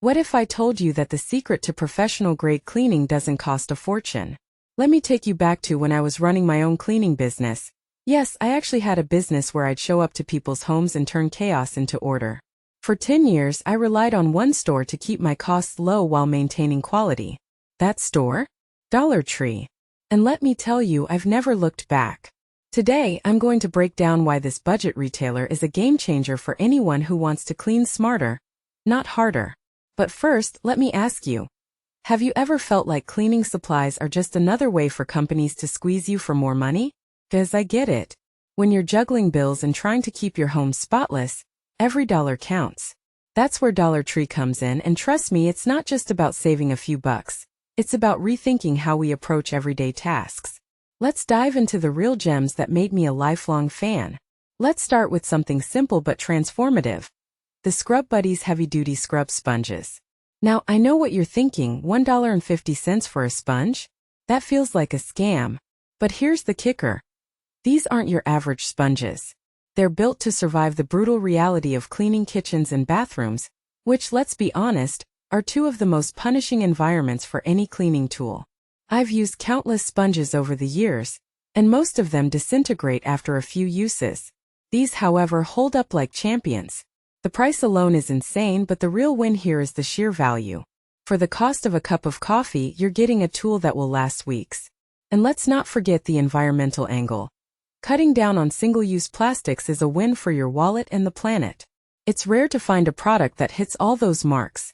What if I told you that the secret to professional-grade cleaning doesn't cost a fortune? Let me take you back to when I was running my own cleaning business. Yes, I actually had a business where I'd show up to people's homes and turn chaos into order. For 10 years, I relied on one store to keep my costs low while maintaining quality. That store? Dollar Tree. And let me tell you, I've never looked back. Today, I'm going to break down why this budget retailer is a game changer for anyone who wants to clean smarter, not harder. But first, let me ask you, have you ever felt like cleaning supplies are just another way for companies to squeeze you for more money? 'Cause I get it. When you're juggling bills and trying to keep your home spotless, every dollar counts. That's where Dollar Tree comes in, and trust me, it's not just about saving a few bucks. It's about rethinking how we approach everyday tasks. Let's dive into the real gems that made me a lifelong fan. Let's start with something simple but transformative. The Scrub Buddies Heavy-Duty Scrub Sponges. Now, I know what you're thinking, $1.50 for a sponge? That feels like a scam. But here's the kicker. These aren't your average sponges. They're built to survive the brutal reality of cleaning kitchens and bathrooms, which, let's be honest, are two of the most punishing environments for any cleaning tool. I've used countless sponges over the years, and most of them disintegrate after a few uses. These, however, hold up like champions. The price alone is insane, but the real win here is the sheer value. For the cost of a cup of coffee, you're getting a tool that will last weeks. And let's not forget the environmental angle. Cutting down on single-use plastics is a win for your wallet and the planet. It's rare to find a product that hits all those marks: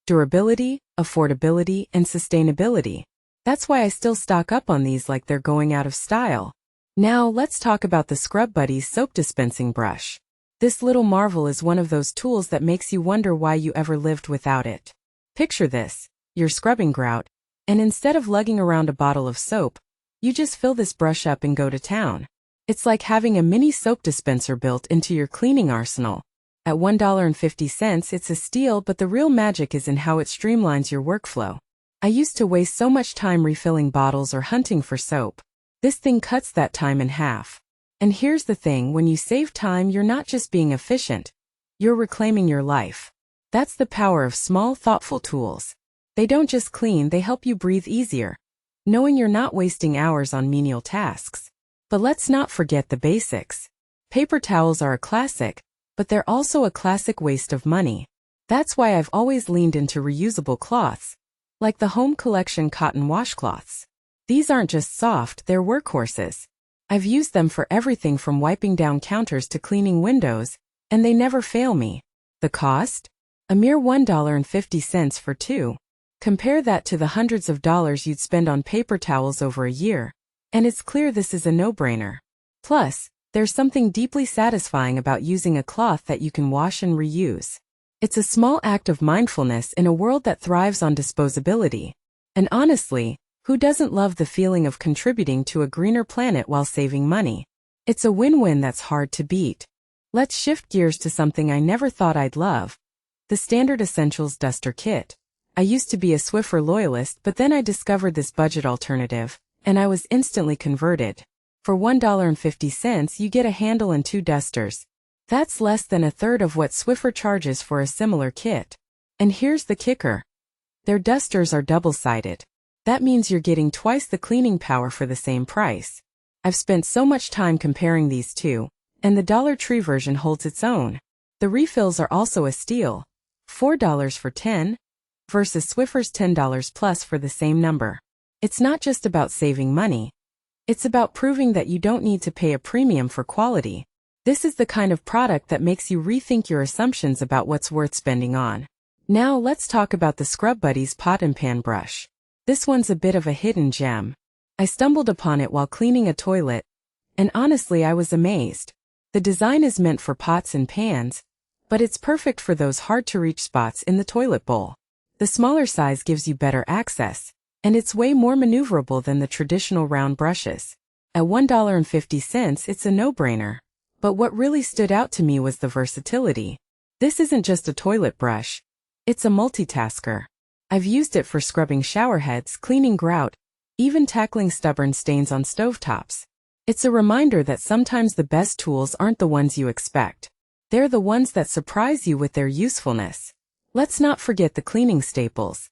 durability, affordability, and sustainability. That's why I still stock up on these like they're going out of style. Now, let's talk about the Scrub Buddies soap dispensing brush. This little marvel is one of those tools that makes you wonder why you ever lived without it. Picture this: you're scrubbing grout, and instead of lugging around a bottle of soap, you just fill this brush up and go to town. It's like having a mini soap dispenser built into your cleaning arsenal. At $1.50, it's a steal, but the real magic is in how it streamlines your workflow. I used to waste so much time refilling bottles or hunting for soap. This thing cuts that time in half. And here's the thing, when you save time, you're not just being efficient, you're reclaiming your life. That's the power of small, thoughtful tools. They don't just clean, they help you breathe easier, knowing you're not wasting hours on menial tasks. But let's not forget the basics. Paper towels are a classic, but they're also a classic waste of money. That's why I've always leaned into reusable cloths, like the Home Collection cotton washcloths. These aren't just soft, they're workhorses. I've used them for everything from wiping down counters to cleaning windows, and they never fail me. The cost? A mere $1.50 for two. Compare that to the hundreds of dollars you'd spend on paper towels over a year, and it's clear this is a no-brainer. Plus, there's something deeply satisfying about using a cloth that you can wash and reuse. It's a small act of mindfulness in a world that thrives on disposability. And honestly, who doesn't love the feeling of contributing to a greener planet while saving money? It's a win-win that's hard to beat. Let's shift gears to something I never thought I'd love: the Standard Essentials Duster Kit. I used to be a Swiffer loyalist, but then I discovered this budget alternative, and I was instantly converted. For $1.50, you get a handle and 2 dusters. That's less than a third of what Swiffer charges for a similar kit. And here's the kicker: their dusters are double-sided. That means you're getting twice the cleaning power for the same price. I've spent so much time comparing these two, and the Dollar Tree version holds its own. The refills are also a steal: $4 for 10, versus Swiffer's $10 plus for the same number. It's not just about saving money. It's about proving that you don't need to pay a premium for quality. This is the kind of product that makes you rethink your assumptions about what's worth spending on. Now let's talk about the Scrub Buddies Pot and Pan Brush. This one's a bit of a hidden gem. I stumbled upon it while cleaning a toilet, and honestly I was amazed. The design is meant for pots and pans, but it's perfect for those hard-to-reach spots in the toilet bowl. The smaller size gives you better access, and it's way more maneuverable than the traditional round brushes. At $1.50, it's a no-brainer. But what really stood out to me was the versatility. This isn't just a toilet brush. It's a multitasker. I've used it for scrubbing shower heads, cleaning grout, even tackling stubborn stains on stovetops. It's a reminder that sometimes the best tools aren't the ones you expect. They're the ones that surprise you with their usefulness. Let's not forget the cleaning staples.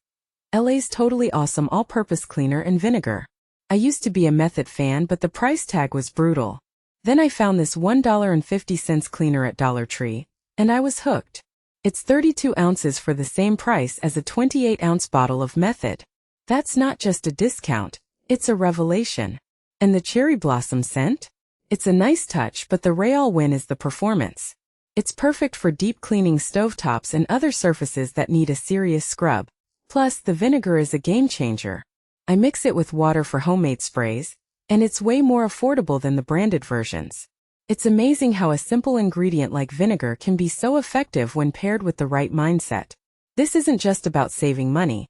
LA's totally awesome all-purpose cleaner and vinegar. I used to be a Method fan, but the price tag was brutal. Then I found this $1.50 cleaner at Dollar Tree, and I was hooked. It's 32 ounces for the same price as a 28-ounce bottle of Method. That's not just a discount, it's a revelation. And the cherry blossom scent? It's a nice touch, but the real win is the performance. It's perfect for deep cleaning stovetops and other surfaces that need a serious scrub. Plus, the vinegar is a game changer. I mix it with water for homemade sprays, and it's way more affordable than the branded versions. It's amazing how a simple ingredient like vinegar can be so effective when paired with the right mindset. This isn't just about saving money.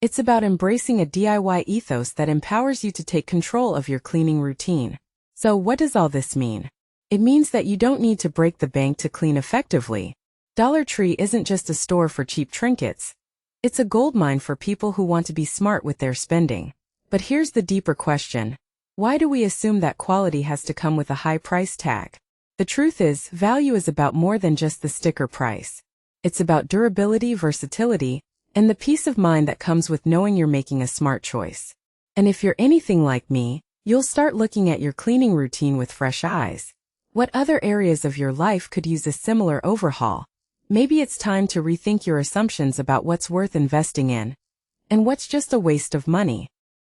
It's about embracing a DIY ethos that empowers you to take control of your cleaning routine. So what does all this mean? It means that you don't need to break the bank to clean effectively. Dollar Tree isn't just a store for cheap trinkets. It's a goldmine for people who want to be smart with their spending. But here's the deeper question. Why do we assume that quality has to come with a high price tag? The truth is, value is about more than just the sticker price. It's about durability, versatility, and the peace of mind that comes with knowing you're making a smart choice. And if you're anything like me, you'll start looking at your cleaning routine with fresh eyes. What other areas of your life could use a similar overhaul? Maybe it's time to rethink your assumptions about what's worth investing in and what's just a waste of money.